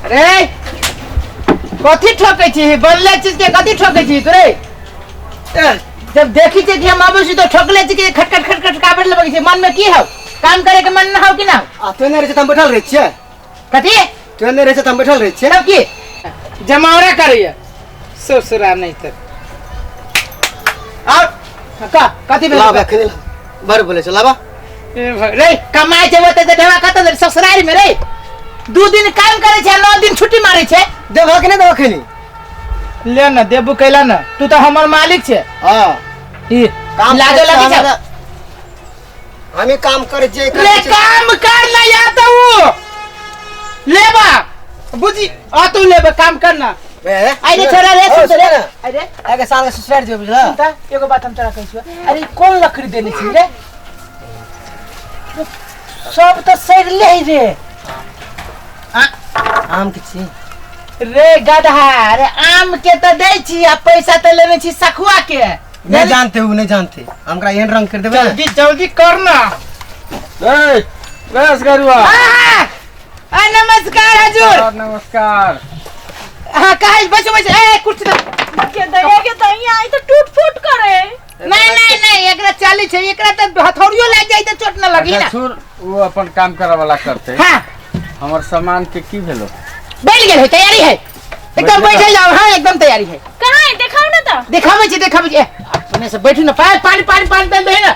अरे कथी ठोकै छी बनले चीज के कथी ठोकै छी तोरे जब देखी छे कि हम आबै छी तो ठोकले छी कि खटखट खटखट काबड़ लगै छै मन में की हौ काम करे के मन न हौ कि ना आ तो ने रे हम बैठल रह छिए कथी तो ने रे हम बैठल रह छिए तब की जमावरा करैया ससुरा नहीं त आ का कथी भेल लाबा खेल भर बोले चलाबा रे कमाई छै ओते ढेवा कत दे ससुरारी में रे 2 दिन काम करे छै 9 दिन छुट्टी मारे छै देबा के नहीं देबा खेनी ले ना देबू कैला ना तू तो हमर मालिक छे हां ई काम लागे लगी छ हमें काम करे जे ले काम कर ना या तो लेबा बुझी आ तू लेबा काम करना अरे छोरा रे सुन रे अरे आगे साल ससुरार जे बुझला सुनता एगो बात हम तोरा कहै छी अरे कौन लकड़ी देने छी रे सब तो सड़ ले रे आम के छी रे गधा रे आम के तो दे छी आ पैसा तो लेने छी सखुआ के नहीं जानते हो नहीं जानते हमरा एहन रंग कर देबे जल्दी जल्दी करना ए बस गरुआ नमस्कार हजूर नमस्कार हां काहे बचो बचो ए कुछ के दया के तई आई तो टूट फूट करे नहीं एकरा चाली छै एकरा त हथौड़ियो लाग जाई त चोट न लगी ना छोड़ वो अपन काम करे वाला करते हां हमर सामान के की भेलो बैठ गेल है तैयारी है एकदम बैठ जाओ हां एकदम तैयारी है कहां है दिखाओ ना तो दिखावे छी अपने से बैठू ना पानी दे ना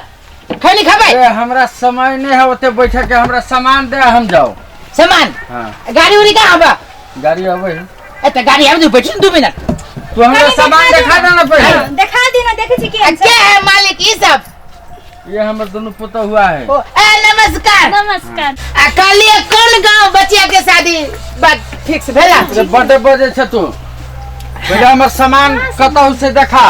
खैनी खाबे ए हमरा समय नहीं है ओते बैठे के हमरा सामान दे हम जाओ सामान हां गाड़ी उड़ी कहां बा गाड़ी आवे ए त गाड़ी आवे बैठ 2 मिनट तू हमरा सामान दिखा देना पहले दिखा दी ना देखे छी के क्या है मालिक ई सब ये हमर दोनों पुता हुआ है ओ नमस्कार नमस्कार कालिए कौन गांव बचिया के शादी बात फिक्स भेला अरे बड़े बजे छ तू पहले हमर सामान कतौ से देखा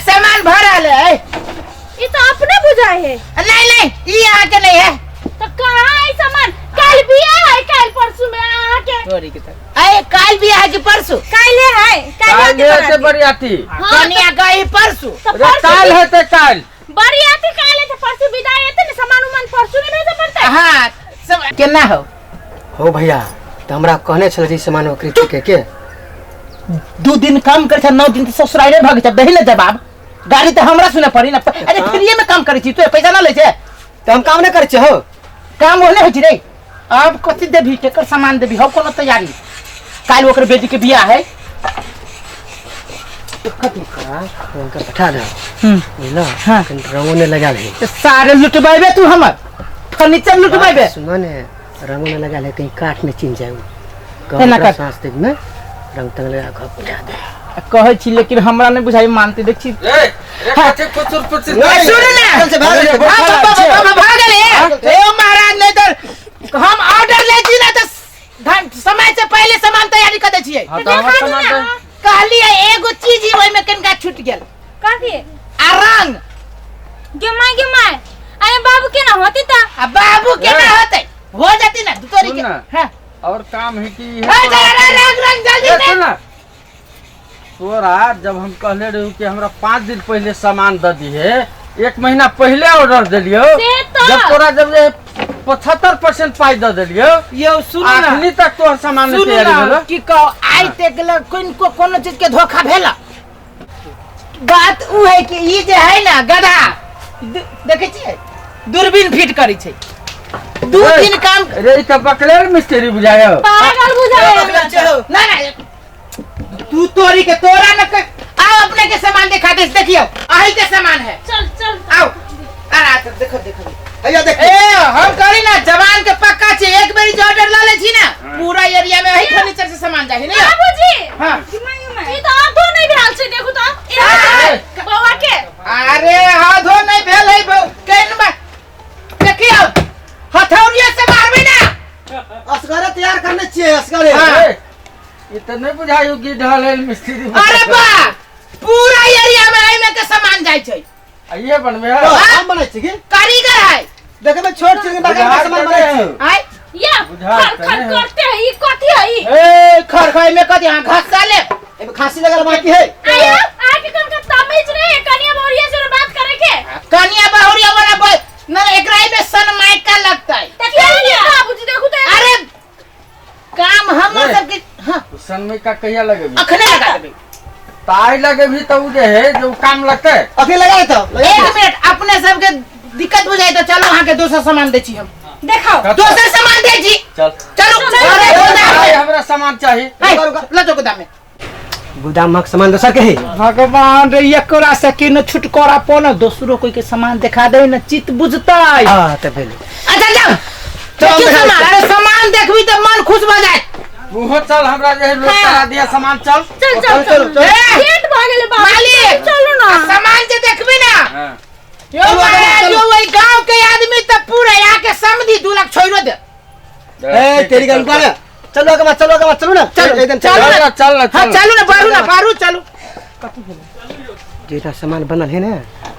सामान भरल है ये तो अपने बुझाए है नहीं ई यहाँ के नहीं है तो कहां है सामान कल बिया है कल परसों में आ के चोरी की तरह अरे कल भी है कि परसों काले है काल है ते बरियाती कनिया गई परसों अरे काल है ते काल बरियाती काले थे परसों विदाई है तो सामान उमान परसों नहीं भेजा पड़ता हां केना हो भैया त हमरा कहने छल जी सामान ओकरी के 2 दिन काम करे छ 9 दिन त ससुराले भाग छ दही न जवाब गाड़ी त हमरा सुने पड़ी ना अरे फ्री में काम करे छी तू पैसा ना ले छे त हम काम नहीं करे छ हो काम होने हो छी रे अब कथि देबी केकर सामान देबी हो कोनो तैयारी काल ओकर बेटी के बियाह है कथि करा उनका बैठा दे ना हां रंगों ने लगा ले तो सारे लुटबाइबे तू हमर फर्नीचर लुटबाइबे सुनो ने रंगों ने लगा ले कहीं काट में चिन जाए केना काट सांस में रंग तंग लगा घर बैठा दे कहै छी लेकिन हमरा नहीं बुझाई मानते देख छी ए कथे कुचुर कुचुर सुन ना चल से भाग रे ए महाराज नहीं तो हम ऑर्डर ले छी ना तो समय से पहले सामान तैयारी कर दे छिए हां तो हमर सामान दे कहली एगो चीज ही ओइ में कनका छूट गेल काथी आ रंग गेमाई अरे बाबू के ना होती ता आ बाबू के ना होते हो जाती ना तोरी के हां और काम है कि रंग जल्दी दे सुन तोरा जब हम कहले रहू कि हमरा 5 दिन पहले सामान द दी है 1 महीना पहले ऑर्डर देलियो जब तोरा जब 75% पाई द देलियो यो सुन ना अखनी तक तोर सामान नहीं तैयारी भेलो की कहो आई ते गेल को कोनो चीज के धोखा भेला बात उ है कि ई जे है ना गधा देखे छी दूरबीन फिट करी छै 2 दिन काम रे ई त बकलेर मिस्त्री बुझायो पागल बुझाए ना तू तोरी के तोरा न आओ अपने के सामान दिखा दे देखियो आही के सामान है चल आओ अरे देखो भैया देख ए हम करी ना जवान के पक्का छे एक बारी जो ऑर्डर ला ले छी ना पूरा एरिया में वही फर्नीचर से सामान जाहि नहीं बाबूजी हां ई तो आधो नहीं भेल छै देखू तो बाबा के अरे आधो नहीं भेल है केन में देखियो हथौड़िया से मारबी ना असगरे तैयार करने चाहिए असगरे ये तो नहीं बुझायो कि ढालेल मिस्त्री अरे बा पूरा एरिया में आई में के सामान जाय छै ये बनवे हम बनै छी की कारीगर है देखे में छोट छोट बगल में सामान बनै छी आई या खर करते है ई कथि है ई ए खरखई में कथि हां घास साले एमे खांसी लगल बाकी है आया आके कन का तमीज नहीं है कनिया बहुरिया से बात करे के कनिया बहुरिया वाला ना समय का लगता है। बाबूजी देखो तो अरे काम हम नहीं। सबके हाँ समय का कहिया लगे भी अखने लगा देबे। ताई लगे भी तो उ जे है जो काम लगते है अभी लगा तो एक मिनट अपने सबके दिक्कत बुझाई तो चलो वहाँ के दूसरा सामान दे छी हम। देखाओ दूसरा सामान दे छी। चल चलो अरे गोदाम ताई में हमरा सामान चाहिए लो तो गोदाम में। गोदाम में सामान दोसर के है। भगवान रे एकरा से के न छुटकारा पाना दूसरो कोई के सामान दिखा दे न चित बुझता है। हां तो पहले अच्छा जाओ देखियो सामान। अरे सामान देखबी तो मन खुश हो जाए। मुहो चल हमरा जे लोग करा दिया सामान चल चल चल चल गेट भागले मालिक चलो ना सामान जे देखबी ना हां यो महाराज जो वही गांव के आदमी तो पूरा यहाँ के समझी 2 लाख छोड़ दे। ए तेरी गल कर चलो के मत चलो ना चलो एकदम चल ना चल ना हाँ चलो ना बारू चलो। जेटा सामान बनल है ना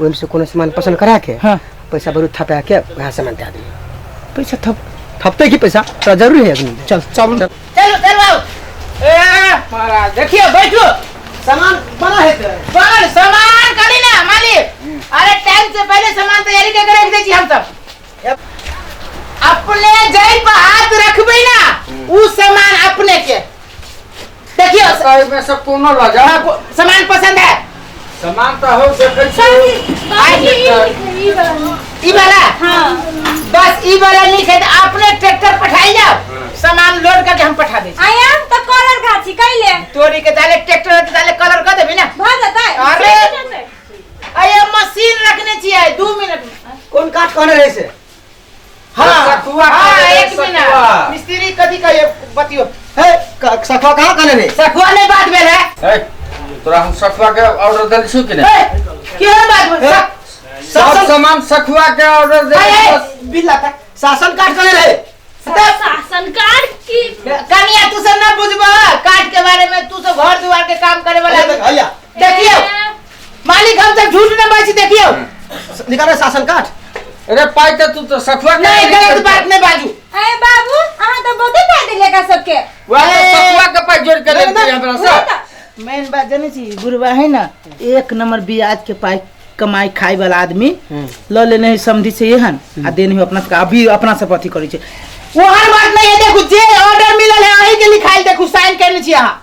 ओम से कोनो सामान पसंद करा के हाँ पैसा बरू थपा के वहां सामान दे दे। पैसा थपते की पैसा तो जरूरी है आदमी। चल चलो आओ। ए महाराज देखिए बैठो सामान बना है बगल सामान करी ना मालिक। अरे टाइम से पहले सामान तैयारी करके रख दे छी हम सब। अपने जय पर हाथ रखबे ना उ सामान अपने के देखियो ताई में सब कोनो ला जा सामान पसंद है सामान तो हो देखे छी ई वाला हां बस ई वाला नहीं है तो अपने ट्रैक्टर पठाई जाओ सामान लोड करके हम पठा दे। आया तो कलर गाची कैले तोरी के डाले ट्रैक्टर के डाले कलर कर देबी ना। भागता है अरे अरे मशीन रखने चाहिए 2 मिनट में। कौन काट कहने रहे से सखुआ हाँ कहने रे, एक मिनट सखुआ। मिस्त्री कदी का ये बतियो है सखवा कहां कहने रहे सखुआ नहीं बात भेल है। ए तोरा हम सखुआ के ऑर्डर देल छु कि नहीं क्यों बात भेल सब सामान सखुआ के ऑर्डर दे बिल्ला था शासन काट कहने रहे शासन कार्ड की कनिया तू सब ना बुझबा काट के बारे में। तू सब घर द्वार के काम करे वाला भैया देखियो मालिक हम सब झूठ न बाजी देखियो निकाल शासन काट। अरे पाई तो तू सखुआ के नहीं गलत बात नहीं बाजू। ए बाबू अहाँ तो बहुते पाई देलेगा सबके वह सखुआ के पाई जोड़ के दे दिया हमरा से। मेन बात जाने छी गुरुबा है ना 1 नंबर ब्याज के पाई कमाई खाई वाला आदमी ल लेने समझी से एहन आ देने हो अपना अभी अपना सब अथी करै छै। वहां बात नहीं है। देखो जे ऑर्डर मिलल है अही के लिखाइल देखो साइन करने छी अहाँ।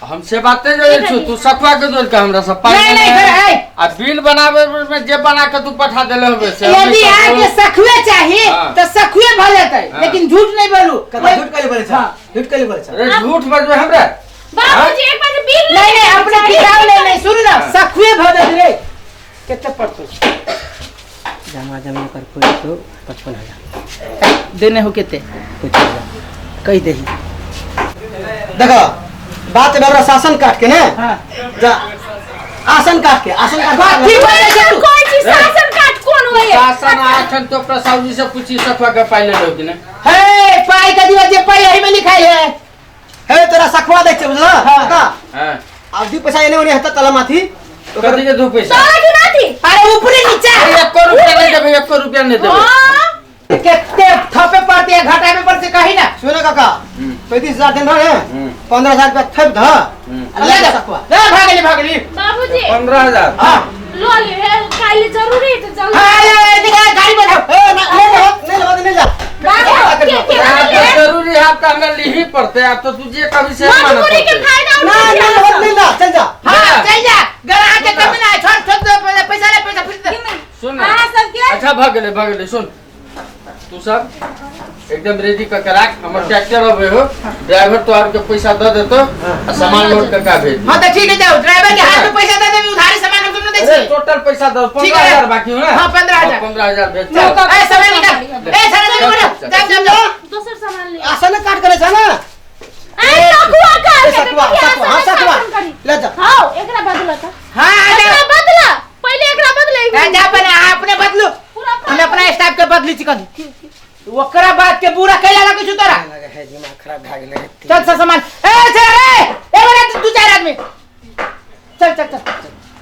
हमसे बातें जो छु तू सखुआ के जोड़ के हमरा से पाई नहीं नहीं है आ बिल बनावे में जे बना के तू पठा देले होबे से यदि आके सखुए चाहिए हाँ। तो सखुए भर लेते हाँ। लेकिन झूठ नहीं बोलू। झूठ कले बोले छ झूठ कले बोले छ अरे झूठ बजबे हमरा बाबूजी एक बार बिल नहीं नहीं अपने किताब नहीं सुन ना सखुए भर दे रे कितना पड़तो जमा जमा कर कोई तो 55,000 देने हो केते 25,000 कह देही। देखो बात है शासन काट के ना हां जा आसन काट बात ठीक बोले छै तू। कोई चीज शासन कार्ड कौन होए शासन आठन तो प्रसाद जी से पूछी सखुआ के पाई ले लो कि नहीं हे पाई का दिवस जे पाई यही में लिखाई है। है तेरा सखवा देख छ बुझला का हां अब दी पैसा एने ओने हता तला माथी तो कथी के दो पैसा सारा की नाती अरे ऊपरी नीचे 1 रुपया नहीं देबे 1 रुपया नहीं देबे हां कितने थपे पड़ते हैं घाटा में पड़ते कहीं ना। सुनो काका 35,000 दिन रहे 15,000 रुपया थप ध ले जा सखुआ ले भागली बाबूजी 15,000 हां लो ले काले जरूरी है तो जल्दी अरे निकाल गाड़ी बढ़ाओ। ए नहीं जा बाबू के जरूरी है आपका हमरा ली पड़ते आप तो तुझे कभी से माना मजबूरी के पड़ते फायदा नहीं जा चल जा हां चल जा गरा के कमी ना छोड़ पैसा ले पैसा फिर दे। सुन ना हां सब के अच्छा भाग गले सुन तू सब एकदम रेडी करके रख हमर ट्रैक्टर अबे हो ड्राइवर तो आपके पैसा दे देतो और सामान लोड करके भेज हां तो ठीक है जाओ ड्राइवर के हाथ में पैसा दे दे उधारी सामान हम तुमने दे अरे छी। टोटल पैसा दो ठीक है। 15,000 बाकी हो ना हाँ, 15,000 15,000 भेज चल चल। ए समय निकाल ए सारा दिन बोलो जा दूसरा सामान ले आसन काट करे छ ना ए सखुआ का सखवा हां सखवा ले जा हां एकरा बदला था हां एकरा बदला पहले एकरा बदले जा पर अपने बदलू हम अपना स्टाफ के बदली चिकन ओकरा बात के पूरा कैला लगे छु तोरा लगे है दिमाग खराब भ गेले चल सामान ए चल रे ए बड़ा 2-4 आदमी चल चल चल